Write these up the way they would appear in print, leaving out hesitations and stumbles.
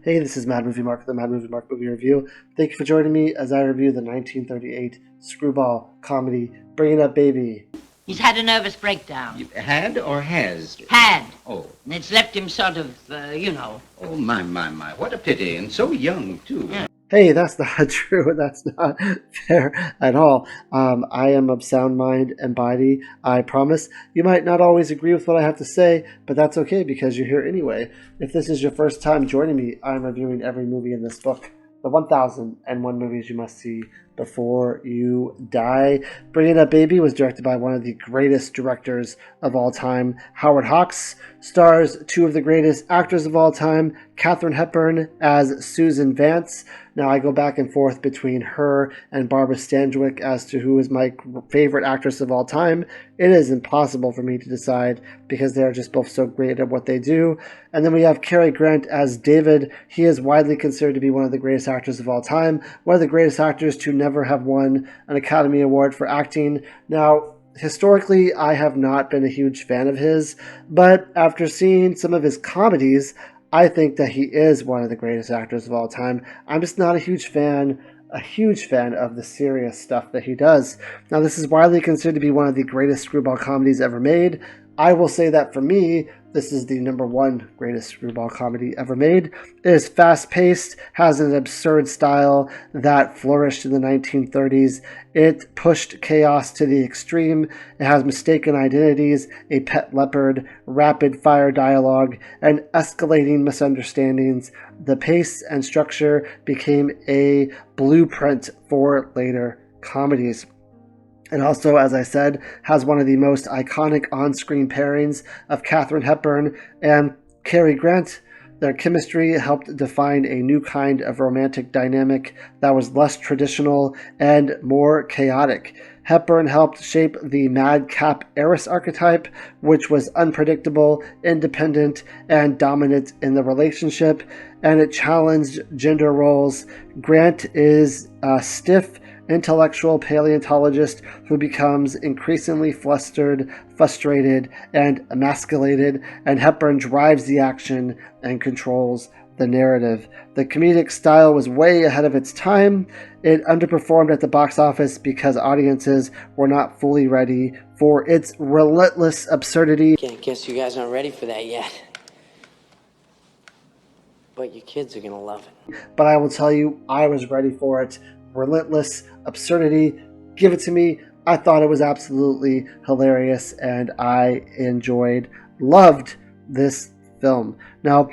Hey, this is Mad Movie Mark, the Mad Movie Mark Movie Review. Thank you for joining me as I review the 1938 screwball comedy, Bring It Up Baby. He's had a nervous breakdown. Had or has? Had. Oh. And it's left him sort of, Oh, my. What a pity. And so young, too. Yeah. Hey, that's not true. That's not fair at all. I am of sound mind and body, I promise. You might not always agree with what I have to say, but that's okay because you're here anyway. If this is your first time joining me, I'm reviewing every movie in this book. The 1001 Movies You Must See Before You Die. Bring It Up Baby was directed by one of the greatest directors of all time, Howard Hawks. Stars two of the greatest actors of all time, Katharine Hepburn as Susan Vance. Now I go back and forth between her and Barbara Stanwyck as to who is my favorite actress of all time. It is impossible for me to decide because they're just both so great at what they do. And then we have Cary Grant as David. He is widely considered to be one of the greatest actors of all time, one of the greatest actors to never have won an Academy Award for acting. Now, historically, I have not been a huge fan of his, but after seeing some of his comedies, I think that he is one of the greatest actors of all time. I'm just not a huge fan of the serious stuff that he does. Now, this is widely considered to be one of the greatest screwball comedies ever made. I will say that for me, this is the number one greatest screwball comedy ever made. It is fast-paced, has an absurd style that flourished in the 1930s. It pushed chaos to the extreme. It has mistaken identities, a pet leopard, rapid-fire dialogue, and escalating misunderstandings. The pace and structure became a blueprint for later comedies. And also, as I said, has one of the most iconic on-screen pairings of Katharine Hepburn and Cary Grant. Their chemistry helped define a new kind of romantic dynamic that was less traditional and more chaotic. Hepburn helped shape the madcap heiress archetype, which was unpredictable, independent, and dominant in the relationship, and it challenged gender roles. Grant is stiff, intellectual paleontologist who becomes increasingly frustrated, and emasculated, and Hepburn drives the action and controls the narrative. The comedic style was way ahead of its time. It underperformed at the box office because audiences were not fully ready for its relentless absurdity. Guess you guys aren't ready for that yet. But your kids are gonna love it. But I will tell you, I was ready for it. Relentless absurdity. Give it to me. I thought it was absolutely hilarious and I loved this film. Now,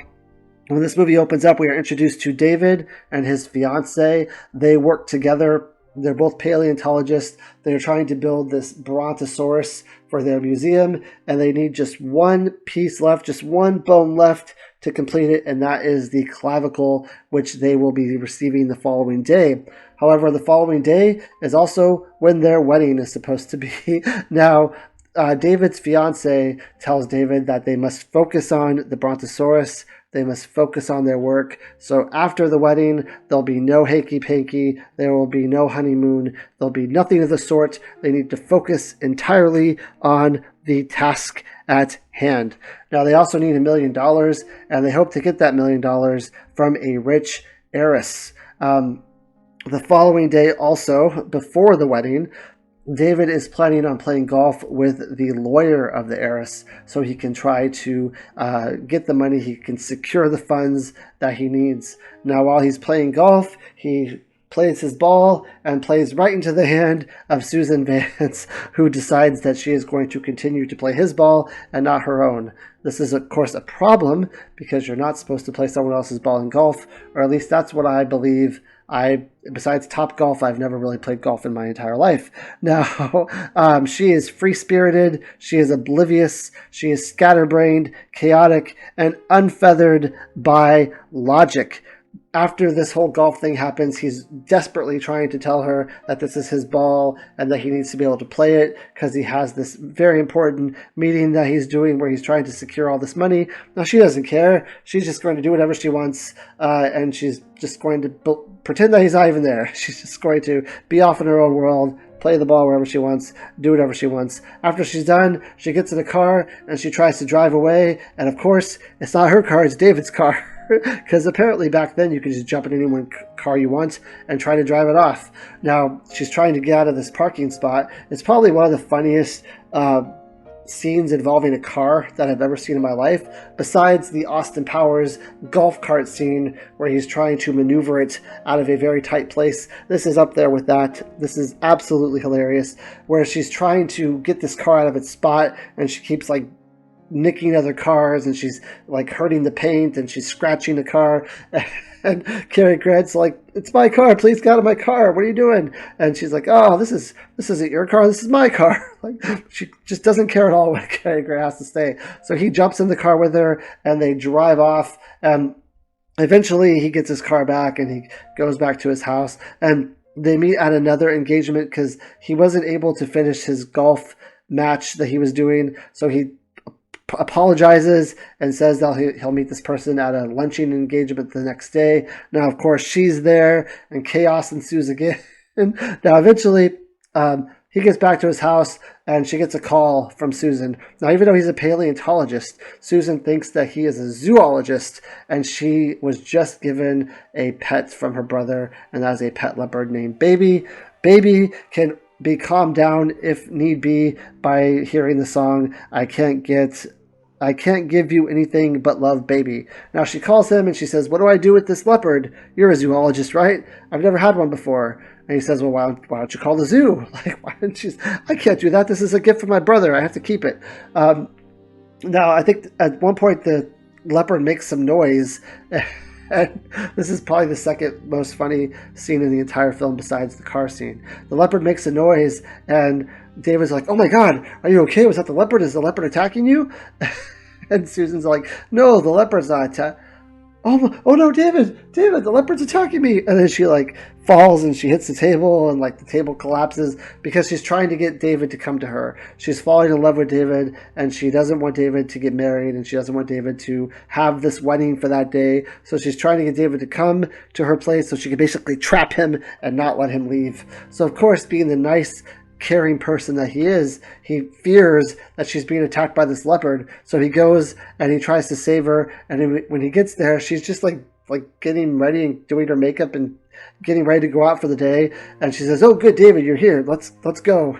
when this movie opens up, we are introduced to David and his fiancée. They work together. They're both paleontologists. They're trying to build this brontosaurus for their museum, and they need just one piece left, just one bone left to complete it, and that is the clavicle, which they will be receiving the following day. However, the following day is also when their wedding is supposed to be. Now, David's fiancée tells David that they must focus on the brontosaurus. They must focus on their work. So after the wedding, there'll be no hanky-panky. There will be no honeymoon. There'll be nothing of the sort. They need to focus entirely on the task at hand. Now, they also need $1 million, and they hope to get that $1 million from a rich heiress. The following day, also, before the wedding, David is planning on playing golf with the lawyer of the heiress so he can try to get the money, he can secure the funds that he needs. Now, while he's playing golf, he plays his ball and plays right into the hand of Susan Vance, who decides that she is going to continue to play his ball and not her own. This is, of course, a problem because you're not supposed to play someone else's ball in golf, or at least that's what I believe. Besides Top Golf, I've never really played golf in my entire life. Now, she is free-spirited, she is oblivious, she is scatterbrained, chaotic, and unfeathered by logic. After this whole golf thing happens, he's desperately trying to tell her that this is his ball and that he needs to be able to play it because he has this very important meeting that he's doing where he's trying to secure all this money. Now, she doesn't care. She's just going to do whatever she wants, and she's just going to pretend that he's not even there. She's just going to be off in her own world, play the ball wherever she wants, do whatever she wants. After she's done, she gets in the car and she tries to drive away. And of course, it's not her car, it's David's car. because apparently back then you could just jump in any car you want and try to drive it off. Now she's trying to get out of this parking spot. It's probably one of the funniest scenes involving a car that I've ever seen in my life, besides the Austin Powers golf cart scene where he's trying to maneuver it out of a very tight place. This is up there with that. This is absolutely hilarious, where she's trying to get this car out of its spot and she keeps like nicking other cars, and she's like hurting the paint, and she's scratching the car. And Cary Grant's like, "It's my car, please get out of my car, what are you doing?" And she's like, "Oh, this isn't your car, this is my car." Like, she just doesn't care at all when Cary Grant has to stay. So he jumps in the car with her and they drive off, and eventually he gets his car back and he goes back to his house, and they meet at another engagement because he wasn't able to finish his golf match that he was doing. So he apologizes and says that he'll meet this person at a luncheon engagement the next day. Now, of course, she's there and chaos ensues again. Now, eventually, he gets back to his house and she gets a call from Susan. Now, even though he's a paleontologist, Susan thinks that he is a zoologist, and she was just given a pet from her brother, and that is a pet leopard named Baby. Baby can be calmed down if need be by hearing the song I can't give you anything but love, baby. Now she calls him and she says, "What do I do with this leopard? You're a zoologist, right? I've never had one before." And he says, "Well, why don't you call the zoo?" Like, why didn't she? "I can't do that. This is a gift from my brother. I have to keep it." Now, I think at one point the leopard makes some noise. And this is probably the second most funny scene in the entire film besides the car scene. The leopard makes a noise, and David's like, "Oh my God, are you okay? Was that the leopard? Is the leopard attacking you?" And Susan's like, "No, the leopard's not attacking." Oh no, David, the leopard's attacking me. And then she like falls and she hits the table, and like the table collapses because she's trying to get David to come to her. She's falling in love with David, and she doesn't want David to get married, and she doesn't want David to have this wedding for that day. So she's trying to get David to come to her place so she can basically trap him and not let him leave. So of course, being the nice, caring person that he is, he fears that she's being attacked by this leopard. So he goes and he tries to save her, and when he gets there, she's just like getting ready and doing her makeup and getting ready to go out for the day, and she says, "Oh good, David, you're here, let's go."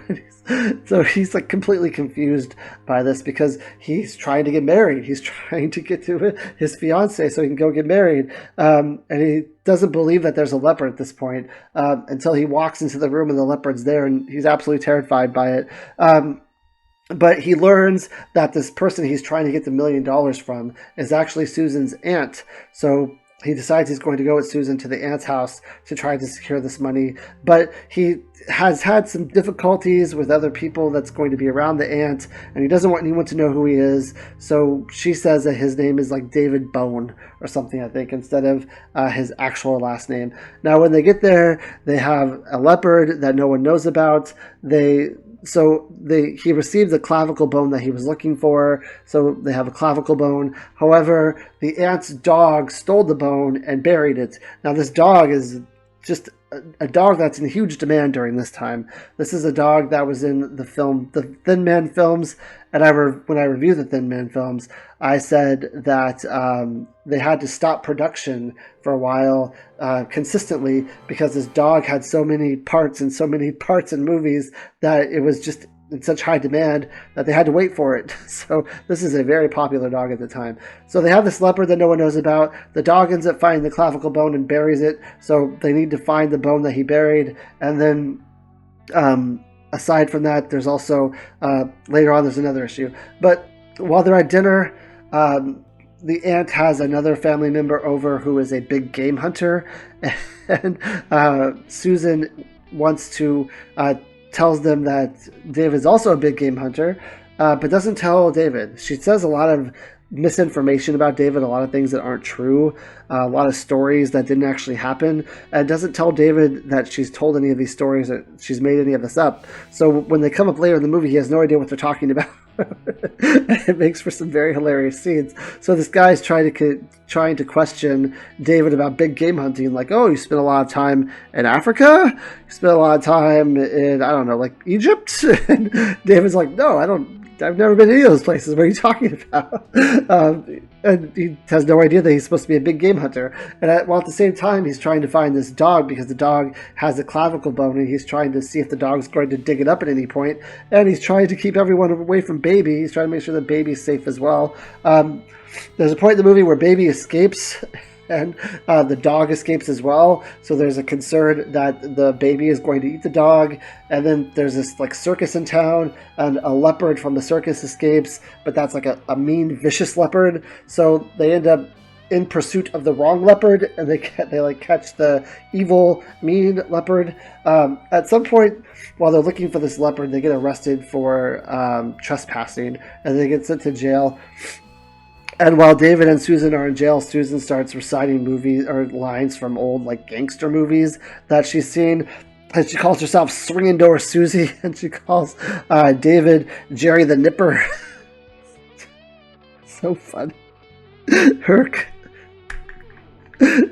So he's like completely confused by this because he's trying to get married. He's trying to get to his fiance so he can go get married, and he doesn't believe that there's a leopard at this point until he walks into the room and the leopard's there, and he's absolutely terrified by it. But he learns that this person he's trying to get the $1 million from is actually Susan's aunt. So he decides he's going to go with Susan to the aunt's house to try to secure this money. But he has had some difficulties with other people that's going to be around the aunt, and he doesn't want anyone to know who he is. So she says that his name is like David Bone or something, I think, instead of his actual last name. Now, when they get there, they have a leopard that no one knows about. He received the clavicle bone that he was looking for, so they have a clavicle bone. However, the aunt's dog stole the bone and buried it. Now, this dog is just a dog that's in huge demand during this time. This is a dog that was in the film, the Thin Man films, and when I reviewed the Thin Man films, I said that they had to stop production for a while consistently because this dog had so many parts in movies that it was just in such high demand that they had to wait for it. So this is a very popular dog at the time. So they have this leopard that no one knows about. The dog ends up finding the clavicle bone and buries it. So they need to find the bone that he buried. And then aside from that, there's also later on there's another issue. But while they're at dinner, the aunt has another family member over who is a big game hunter, and Susan wants to tells them that David's also a big game hunter, but doesn't tell David. She says a lot of misinformation about David, a lot of things that aren't true, a lot of stories that didn't actually happen, and doesn't tell David that she's told any of these stories, that she's made any of this up. So when they come up later in the movie, he has no idea what they're talking about. It makes for some very hilarious scenes. So this guy's trying to question David about big game hunting, like, "Oh, you spent a lot of time in Africa? You spent a lot of time in, I don't know, like Egypt?" And David's like, "No, I I've never been to any of those places. What are you talking about? And he has no idea that he's supposed to be a big game hunter. And at the same time, he's trying to find this dog because the dog has a clavicle bone, and he's trying to see if the dog's going to dig it up at any point. And he's trying to keep everyone away from Baby. He's trying to make sure that Baby's safe as well. There's a point in the movie where Baby escapes, and the dog escapes as well. So there's a concern that the baby is going to eat the dog. And then there's this like circus in town, and a leopard from the circus escapes, but that's like a mean, vicious leopard. So they end up in pursuit of the wrong leopard, and they catch the evil, mean leopard. At some point, while they're looking for this leopard, they get arrested for trespassing, and they get sent to jail. And while David and Susan are in jail, Susan starts reciting movies or lines from old like gangster movies that she's seen. And she calls herself Swinging Door Susie, and she calls David Jerry the Nipper. So fun.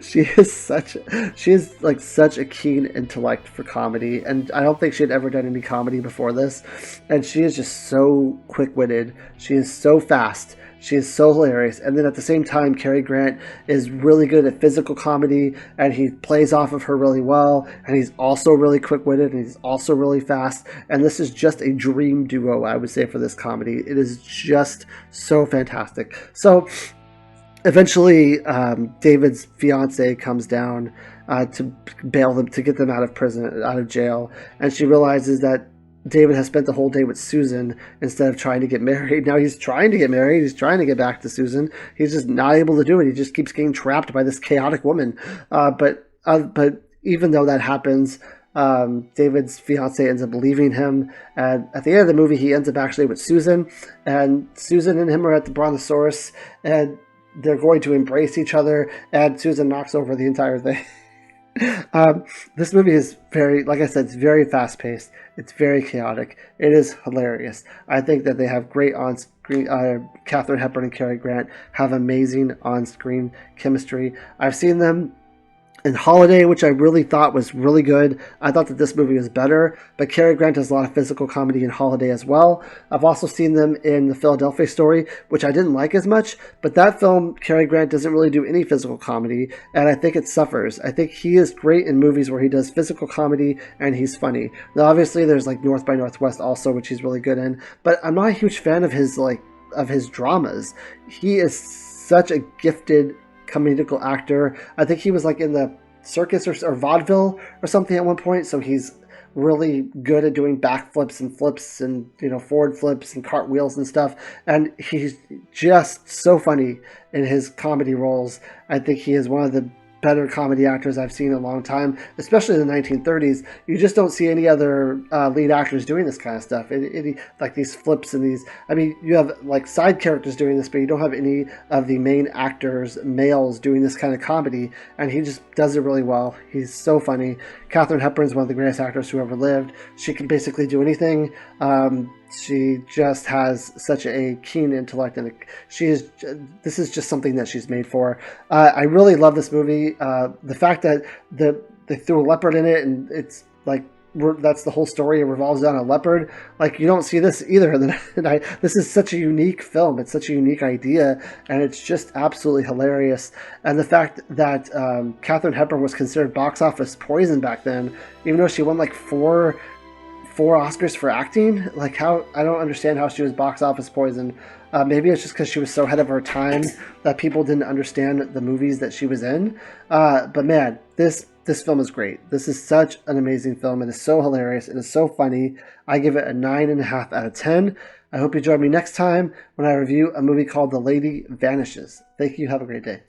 She is such a keen intellect for comedy, and I don't think she had ever done any comedy before this. And she is just so quick-witted. She is so fast. She is so hilarious. And then at the same time, Cary Grant is really good at physical comedy, and he plays off of her really well. And he's also really quick-witted, and he's also really fast. And this is just a dream duo, I would say, for this comedy. It is just so fantastic. So eventually, David's fiance comes down to bail them, to get them out of jail. And she realizes that David has spent the whole day with Susan instead of trying to get married. Now he's trying to get married. He's trying to get back to Susan. He's just not able to do it. He just keeps getting trapped by this chaotic woman. But even though that happens, David's fiance ends up leaving him. And at the end of the movie, he ends up actually with Susan. And Susan and him are at the brontosaurus, and they're going to embrace each other. And Susan knocks over the entire thing. This movie is very, like I said, it's very fast-paced. It's very chaotic. It is hilarious. I think that they have great on-screen. Katharine Hepburn and Cary Grant have amazing on-screen chemistry. I've seen them in Holiday, which I really thought was really good. I thought that this movie was better, but Cary Grant does a lot of physical comedy in Holiday as well. I've also seen them in The Philadelphia Story, which I didn't like as much, but that film, Cary Grant doesn't really do any physical comedy, and I think it suffers. I think he is great in movies where he does physical comedy and he's funny. Now, obviously, there's like North by Northwest also, which he's really good in, but I'm not a huge fan of his dramas. He is such a gifted comedical actor. I think he was like in the circus or vaudeville or something at one point, so he's really good at doing backflips and flips and forward flips and cartwheels and stuff, and he's just so funny in his comedy roles. I think he is one of the better comedy actors I've seen in a long time, especially in the 1930s. You just don't see any other lead actors doing this kind of stuff. Like these flips and these, I mean, you have like side characters doing this, but you don't have any of the main actors, males, doing this kind of comedy, and he just does it really well. He's so funny. Katharine Hepburn is one of the greatest actors who ever lived. She can basically do anything. She just has such a keen intellect, and this is just something that she's made for. I really love this movie. The fact that they threw a leopard in it, and it's like that's the whole story. It revolves around a leopard. Like, you don't see this either. This is such a unique film. It's such a unique idea, and it's just absolutely hilarious. And the fact that Katharine Hepburn was considered box office poison back then, even though she won like four Oscars for acting. Like, how, I don't understand how she was box office poison. Maybe it's just because she was so ahead of her time that people didn't understand the movies that she was in. But man, this film is great. This is such an amazing film. It is so hilarious. It is so funny. I give it a 9.5 out of 10. I hope you join me next time when I review a movie called The Lady Vanishes. Thank you. Have a great day.